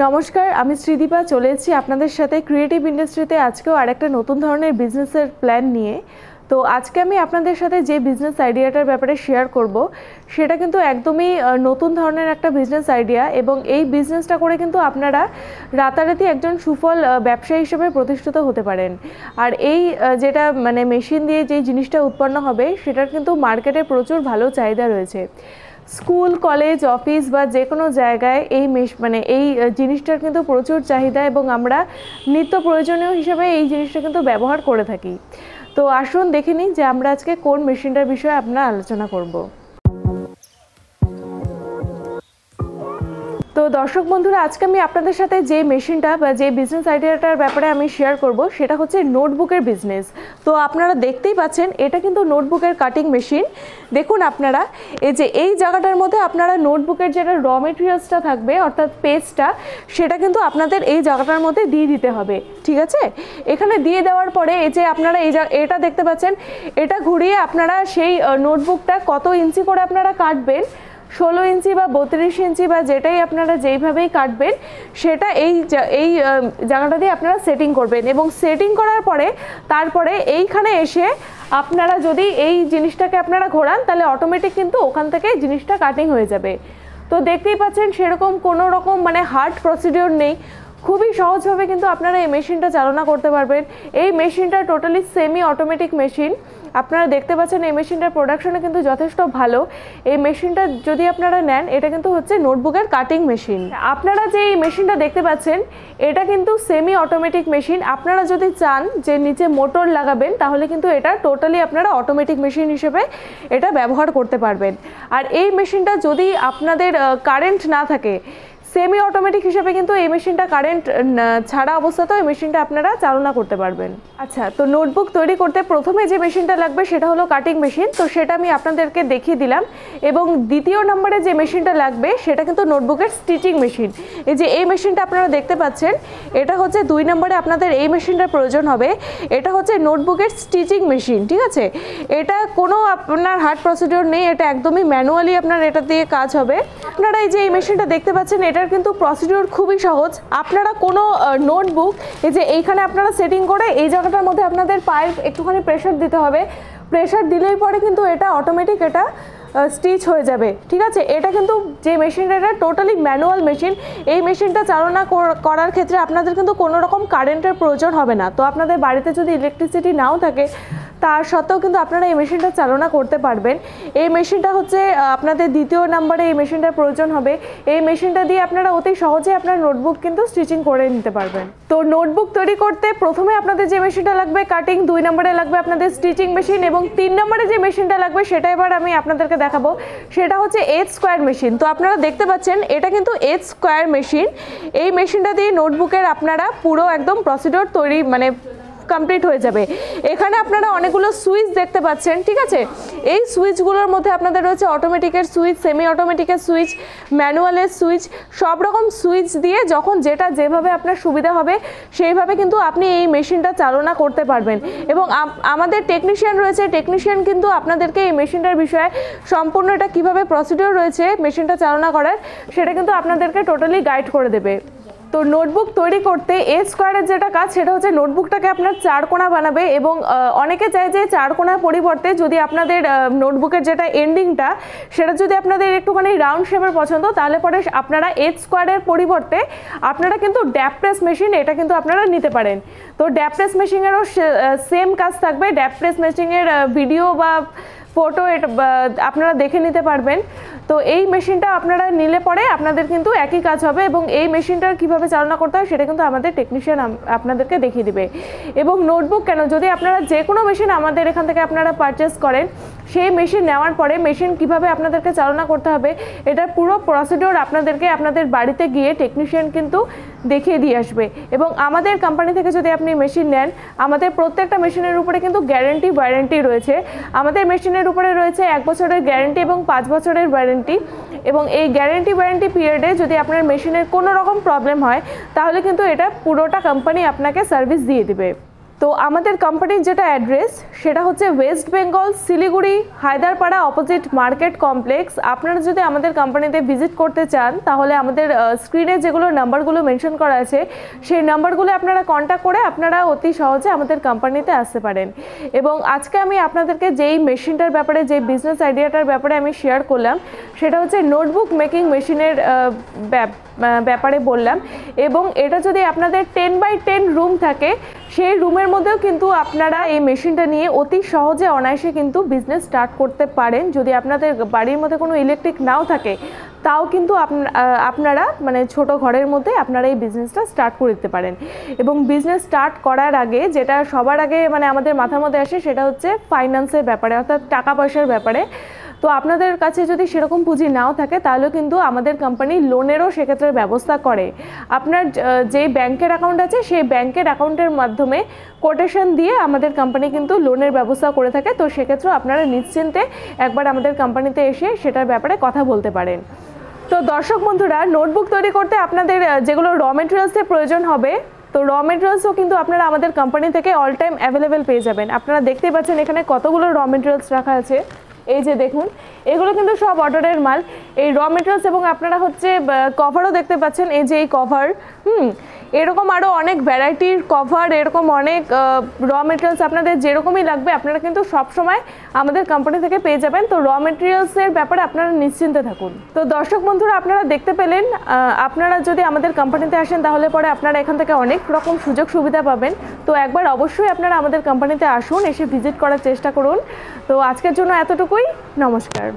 নমস্কার, আমি শ্রীদীপা চলে এসেছি আপনাদের সাথে ক্রিয়েটিভ ইন্ডাস্ট্রিতে আজকেও আরেকটা নতুন ধরনের বিজনেসের প্ল্যান নিয়ে। তো আজকে আমি আপনাদের সাথে যে বিজনেস আইডিয়াটার ব্যাপারে শেয়ার করব সেটা কিন্তু একদমই নতুন ধরনের একটা বিজনেস আইডিয়া, এবং এই বিজনেসটা করে কিন্তু আপনারা রাতারাতি একজন সুফল ব্যবসায়ী হিসেবে প্রতিষ্ঠিত হতে পারেন। আর এই যেটা মেশিন দিয়ে যেই জিনিসটা উৎপন্ন হবে সেটার কিন্তু মার্কেটে প্রচুর ভালো চাহিদা রয়েছে। স্কুল, কলেজ, অফিস বা যে কোনো জায়গায় এই এই জিনিসটার কিন্তু প্রচুর চাহিদা, এবং আমরা নিত্য প্রয়োজনীয় হিসেবে এই জিনিসটা কিন্তু ব্যবহার করে থাকি। তো আসুন দেখে নিই যে আমরা আজকে কোন মেশিনটার বিষয়ে আপনারা আলোচনা করব। তো দর্শক বন্ধুরা, আজকে আমি আপনাদের সাথে যে মেশিনটা বা যে বিজনেস আইডিয়াটার ব্যাপারে আমি শেয়ার করব সেটা হচ্ছে নোটবুকের বিজনেস। তো আপনারা দেখতেই পাচ্ছেন এটা কিন্তু নোটবুকের কাটিং মেশিন। দেখুন আপনারা, এই জায়গাটার মধ্যে আপনারা নোটবুকের যেটা র মেটেরিয়ালসটা থাকবে অর্থাৎ পেজটা, সেটা কিন্তু আপনাদের এই জায়গাটার মধ্যে দিয়ে দিতে হবে, ঠিক আছে? এখানে দিয়ে দেওয়ার পরে আপনারা এটা দেখতে পাচ্ছেন, এটা ঘুরিয়ে আপনারা সেই নোটবুকটা কত ইঞ্চি করে আপনারা কাটবেন, 16 ইঞ্চি বা 32 ইঞ্চি বা যেটাই আপনারা যেইভাবেই কাটবেন, সেটা এই জায়গাটা দিয়ে আপনারা সেটিং করবেন। এবং সেটিং করার পরে তারপরে এইখানে এসে আপনারা যদি এই জিনিসটাকে আপনারা ঘোরান তাহলে অটোমেটিক কিন্তু ওখান থেকে জিনিসটা কাটিং হয়ে যাবে। তো দেখতেই পাচ্ছেন সেরকম কোনো রকম হার্ড প্রসিডিওর নেই, খুবই সহজভাবে কিন্তু আপনারা এই মেশিনটা চালনা করতে পারবেন। এই মেশিনটা টোটালি সেমি অটোমেটিক মেশিন। আপনারা দেখতে পাচ্ছেন এই মেশিনটার প্রোডাকশনে কিন্তু যথেষ্ট ভালো। এই মেশিনটা যদি আপনারা নেন, এটা কিন্তু হচ্ছে নোটবুকের কাটিং মেশিন। আপনারা যে এই মেশিনটা দেখতে পাচ্ছেন এটা কিন্তু সেমি অটোমেটিক মেশিন। আপনারা যদি চান যে নিচে মোটর লাগাবেন তাহলে কিন্তু এটা টোটালি আপনারা অটোমেটিক মেশিন হিসেবে এটা ব্যবহার করতে পারবেন। আর এই মেশিনটা যদি আপনাদের কারেন্ট না থাকে, সেমি অটোমেটিক হিসেবে কিন্তু এই মেশিনটা কারেন্ট ছাড়া অবস্থাতেও এই মেশিনটা আপনারা চালনা করতে পারবেন। আচ্ছা, তো নোটবুক তৈরি করতে প্রথমে যে মেশিনটা লাগবে সেটা হলো কাটিং মেশিন। তো সেটা আমি আপনাদেরকে দেখিয়ে দিলাম। এবং দ্বিতীয় নম্বরে যে মেশিনটা লাগবে সেটা কিন্তু নোটবুকের স্টিচিং মেশিন। এই মেশিনটা আপনারা দেখতে পাচ্ছেন, এটা হচ্ছে 2 নম্বরে আপনাদের এই মেশিনটার প্রয়োজন হবে। এটা হচ্ছে নোটবুকের স্টিচিং মেশিন, ঠিক আছে? এটা কোনো আপনার হার্ড প্রসিডিওর নেই, এটা একদমই ম্যানুয়ালি আপনার এটা দিয়ে কাজ হবে। আপনারা এই মেশিনটা দেখতে পাচ্ছেন, এটার কিন্তু প্রসিডিওর খুবই সহজ। আপনারা কোনো নোটবুক এইখানে আপনারা সেটিং করে এই জায়গাটার মধ্যে আপনাদের পায়ের একটুখানি প্রেশার দিতে হবে। প্রেশার দিলেই পরে কিন্তু এটা অটোমেটিক এটা স্টিচ হয়ে যাবে, ঠিক আছে? এটা কিন্তু যে মেশিনটা, এটা টোটালি ম্যানুয়াল মেশিন। এই মেশিনটা চালনা করার ক্ষেত্রে আপনাদের কিন্তু কোনো রকম কারেন্টের প্রয়োজন হবে না। তো আপনাদের বাড়িতে যদি ইলেকট্রিসিটি নাও থাকে তার সত্ত্বেও কিন্তু আপনারা এই মেশিনটা চালনা করতে পারবেন। এই মেশিনটা হচ্ছে আপনাদের দ্বিতীয় নম্বরে এই মেশিনটার প্রয়োজন হবে। এই মেশিনটা দিয়ে আপনারা অতি সহজে আপনার নোটবুক কিন্তু স্টিচিং করে নিতে পারবেন। তো নোটবুক তৈরি করতে প্রথমে আপনাদের যে মেশিনটা লাগবে কাটিং, 2 নম্বরে লাগবে আপনাদের স্টিচিং মেশিন, এবং 3 নম্বরে যে মেশিনটা লাগবে সেটা এবার আমি আপনাদেরকে দেখাবো। সেটা হচ্ছে এজ স্কোয়ার মেশিন। তো আপনারা দেখতে পাচ্ছেন এটা কিন্তু এজ স্কোয়ার মেশিন। এই মেশিনটা দিয়ে নোটবুকের আপনারা পুরো একদম প্রসিডিওর তৈরি কমপ্লিট হয়ে যাবে। এখানে আপনারা অনেকগুলো সুইচ দেখতে পাচ্ছেন, ঠিক আছে? এই সুইচগুলোর মধ্যে আপনাদের রয়েছে অটোমেটিকের সুইচ, সেমি অটোমেটিকের সুইচ, ম্যানুয়ালের সুইচ, সব রকম সুইচ দিয়ে যখন যেভাবে আপনার সুবিধা হবে সেইভাবে কিন্তু আপনি এই মেশিনটা চালনা করতে পারবেন। এবং আমাদের টেকনিশিয়ান রয়েছে, টেকনিশিয়ান কিন্তু আপনাদেরকে এই মেশিনটার বিষয়ে সম্পূর্ণ এটা কীভাবে প্রসিডিওর রয়েছে মেশিনটা চালনা করার, সেটা কিন্তু আপনাদেরকে টোটালি গাইড করে দেবে। তো নোটবুক তৈরি করতে এজ স্কোয়ারের যেটা কাজ সেটা হচ্ছে নোটবুকটাকে আপনার 4 কোণা বানাবে। এবং অনেকে চায় যে 4 কোণার পরিবর্তে যদি আপনাদের নোটবুকের যেটা এন্ডিংটা সেটা যদি আপনাদের একটুখানি রাউন্ড শেপের পছন্দ, তাহলে পরে আপনারা এজ স্কোয়ারের পরিবর্তে আপনারা কিন্তু ড্যাপ প্রেস মেশিন এটা কিন্তু আপনারা নিতে পারেন। তো ড্যাপ প্রেস মেশিনেরও সেম কাজ থাকবে। ড্যাপ প্রেস মেশিনের ভিডিও বা ফটো আপনারা দেখে নিতে পারবেন। তো এই মেশিনটা আপনারা নিলে পরে আপনাদের কিন্তু একই কাজ হবে, এবং এই মেশিনটার কীভাবে চালনা করতে হয় সেটা কিন্তু আমাদের টেকনিশিয়ান আপনাদেরকে দেখিয়ে দিবে। এবং নোটবুক কেন, যদি আপনারা যে কোনো মেশিন আমাদের এখান থেকে আপনারা পারচেস করেন, সেই মেশিন নেওয়ার পরে মেশিন কিভাবে আপনাদেরকে চালনা করতে হবে এটার পুরো প্রসিডিওর আপনাদেরকে আপনাদের বাড়িতে গিয়ে টেকনিশিয়ান কিন্তু দেখিয়ে দিয়ে আসবে। এবং আমাদের কোম্পানি থেকে যদি আপনি মেশিন নেন, আমাদের প্রত্যেকটা মেশিনের উপরে কিন্তু গ্যারেন্টি ওয়ারেন্টি রয়েছে। আমাদের মেশিনের উপরে রয়েছে 1 বছরের গ্যারেন্টি এবং 5 বছরের ওয়ারেন্টি। এবং এই গ্যারেন্টি ওয়ারেন্টি পিরিয়ডে যদি আপনার মেশিনের কোনো রকম প্রবলেম হয় তাহলে কিন্তু এটা পুরোটা কোম্পানি আপনাকে সার্ভিস দিয়ে দেবে। তো আমাদের কোম্পানির যেটা অ্যাড্রেস সেটা হচ্ছে West Bengal Siliguri Haiderpara opposite market complex. আপনারা যদি আমাদের কোম্পানিতে ভিজিট করতে চান তাহলে আমাদের স্ক্রিনে যেগুলো নাম্বারগুলো মেনশন করা আছে সেই নাম্বারগুলো আপনারা কন্ট্যাক্ট করে আপনারা অতি সহজে আমাদের কোম্পানিতে আসতে পারেন। এবং আজকে আমি আপনাদেরকে যেই মেশিনটার ব্যাপারে, যে বিজনেস আইডিয়াটার ব্যাপারে আমি শেয়ার করলাম সেটা হচ্ছে নোটবুক মেকিং মেশিনের ব্যাপারে বললাম। এবং এটা যদি আপনাদের 10x10 রুম থাকে সেই রুমের মধ্যেও কিন্তু আপনারা এই মেশিনটা নিয়ে অতি সহজে অনায়াসে কিন্তু বিজনেস স্টার্ট করতে পারেন। যদি আপনাদের বাড়ির মধ্যে কোনো ইলেকট্রিক নাও থাকে তাও কিন্তু আপনারা মানে ছোট ঘরের মধ্যে আপনারা এই বিজনেসটা স্টার্ট করে দিতে পারেন। এবং বিজনেস স্টার্ট করার আগে যেটা সবার আগে মানে আমাদের মাথার মধ্যে আসে সেটা হচ্ছে ফাইন্যান্সের ব্যাপারে, অর্থাৎ টাকা পয়সার ব্যাপারে। তো আপনাদের কাছে যদি সেরকম পুঁজি নাও থাকে তাহলেও কিন্তু আমাদের কোম্পানি লোনেরও সেক্ষেত্রে ব্যবস্থা করে। আপনার যেই ব্যাংকের অ্যাকাউন্ট আছে সেই ব্যাংকের অ্যাকাউন্টের মাধ্যমে কোটেশন দিয়ে আমাদের কোম্পানি কিন্তু লোনের ব্যবস্থা করে থাকে। তো সেক্ষেত্রেও আপনারা নিশ্চিন্তে একবার আমাদের কোম্পানিতে এসে সেটার ব্যাপারে কথা বলতে পারেন। তো দর্শক বন্ধুরা, নোটবুক তৈরি করতে আপনাদের যেগুলো র মেটেরিয়ালসের প্রয়োজন হবে, তো র মেটেরিয়ালসও কিন্তু আপনারা আমাদের কোম্পানি থেকে অল টাইম অ্যাভেলেবেল পেয়ে যাবেন। আপনারা দেখতেই পাচ্ছেন এখানে কতগুলো র মেটেরিয়ালস রাখা আছে। এই যে দেখুন, এগুলো কিন্তু সব অর্ডারের মাল, এই র মেটেরিয়ালস। এবং আপনারা হচ্ছে কভারও দেখতে পাচ্ছেন, এই যে এই কভার, এরকম আরও অনেক ভ্যারাইটির কভার, এরকম অনেক র মেটেরিয়ালস আপনাদের যেরকমই লাগবে আপনারা কিন্তু সবসময় আমাদের কোম্পানি থেকে পেয়ে যাবেন। তো র মেটেরিয়ালসের ব্যাপারে আপনারা নিশ্চিন্তে থাকুন। তো দর্শক বন্ধুরা, আপনারা দেখতে পেলেন, আপনারা যদি আমাদের কোম্পানিতে আসেন তাহলে পরে আপনারা এখান থেকে অনেক রকম সুযোগ সুবিধা পাবেন। তো একবার অবশ্যই আপনারা আমাদের কোম্পানিতে আসুন, এসে ভিজিট করার চেষ্টা করুন। তো আজকের জন্য এতটুকুই, নমস্কার।